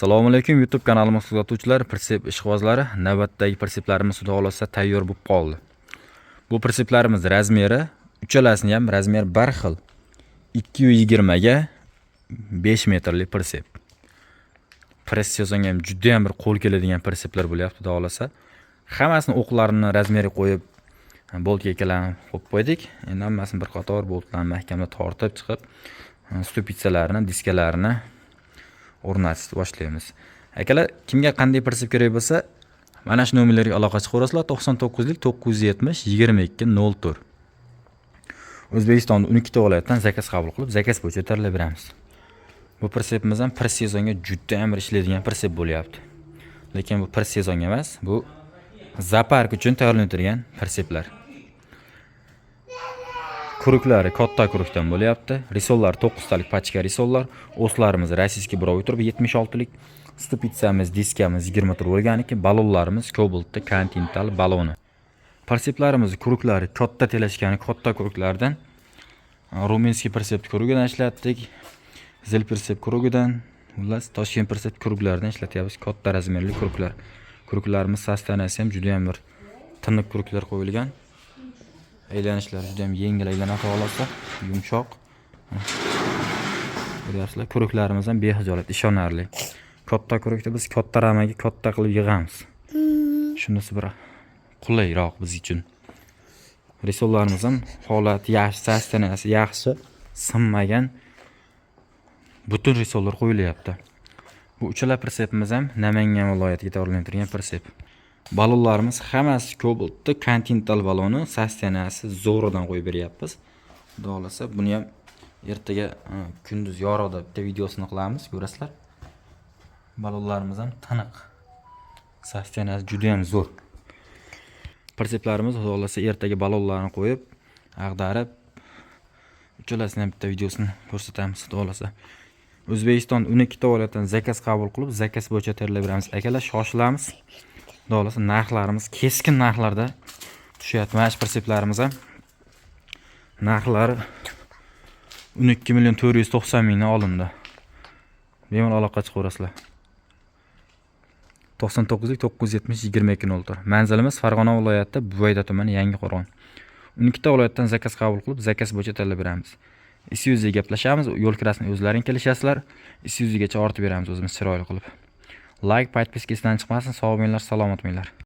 Assalomu alaykum YouTube kanalimiz kuzatuvchilari, prinsip ishqibozlari. Navbatdagi prinsiplarimiz xudo xolasa tayyor bo'lib qoldi. Bu prinsiplarimiz razmeri uchalasini ham razmer bir xil. 220 ga 5 metrli prinsip. Press sezonga ham juda ham bir qo'l keladigan prinsiplar bo'lyapti xudo xolasa. Hammasini o'qlarini razmeri qo'yib boltga ikkalanib qo'yib qo'ydik. Endi hammasini bir qator boltlarni mahkamlab tortib chiqib, stupitsalarini, diskalarini o'rnatishni boshlaymiz. Akalar, kimga qanday prinsip kerak bo'lsa, mana shu nomerlarga aloqa chiqarasizlar. 99lik 970 2204. O'zbekistonda 12 ta viloyatdan zakaz qabul qilib, zakaz bo'yicha tayyorlab beramiz. Bu prinsipimiz ham press sezonga juda ham ishlaydigan prinsip bo'lyapti. Lekin bu press sezonga emas, bu zoopark uchun tayyorlantirilgan prinsiplar. Kuruklari katta kurukdan bo'lyapti. Risollar 9 talik pachka risollar. O'slarimiz rossiyskiy birovi turib 76 lik. Stupitsamiz, diskamiz 20 tur bo'lganiki, balonlarimiz Cobalt'da Continental baloni. Prinsiplarimiz kuruklari katta telashgani katta kuruklardan Rumenskiy prinsip kurugidan ishlatdik. Zil prinsip kurugidan, xullas Toshkent prinsip kuruklardan ishlatyapmiz. Katta razmerli kuruklar. Kuruklarimiz sostanasi ham juda ham bir tiniq kuruklar qo'yilgan. Aylanishlar juda ham yengil aylanadi xohlasa, yumshoq. Ko'ryapsizlar, kuruklarimiz ham behijolat, ishonarli. Katta kurukda biz katta ramaga katta qilib yig'amiz. Shunisi bir qulayroq biz uchun. Risollarimiz ham holati yaxshi, sostanasi yaxshi, sinmagan butun risollar qo'yilyapti. Bu uchala prinsipimiz ham Namangan viloyatiga tayyorlantirilgan prinsip. Balonlarimiz hammasi Cobalt'da Continental baloni, sostanasi zo'ridan qo'yib beryapmiz. Xudo xolasa buni ham ertaga kunduz yorug'da bitta videosini qilamiz, ko'rasizlar. Balonlarimiz ham tiniq. Sostanasi juda ham zo'r. Prinsiplarimiz xudo xolasa ertaga balonlarni qo'yib, ag'darib uchalasini ham bitta videosini ko'rsatamiz xudo xolasa. O'zbekiston 12 ta viloyatdan zakaz qabul qilib, zakaz bo'yicha tayyorlab beramiz. Akalar, shoshilamiz. Xudo xolasa narxlarimiz keskin narxlarda tushyapti. Mana shu prinsiplarimiz ham narxlari 12.490 mingdan olindi. Bemalol aloqa chiqarasizlar. 99lik 970 2204. Manzilimiz Farg'ona viloyatida Buvayda tumani, Yangiqo'rg'on. 12 ta viloyatdan zakaz qabul qilib, zakaz bo'yicha tayyorlab beramiz. Isuzu gaplashamiz, yo'l kirasini o'zlaring kelishasizlar. Isuzugacha ortib beramiz o'zimiz chiroyli qilib. Like, podpiska esdan chiqmasin. Sog' bo'linglar, salomat bo'linglar.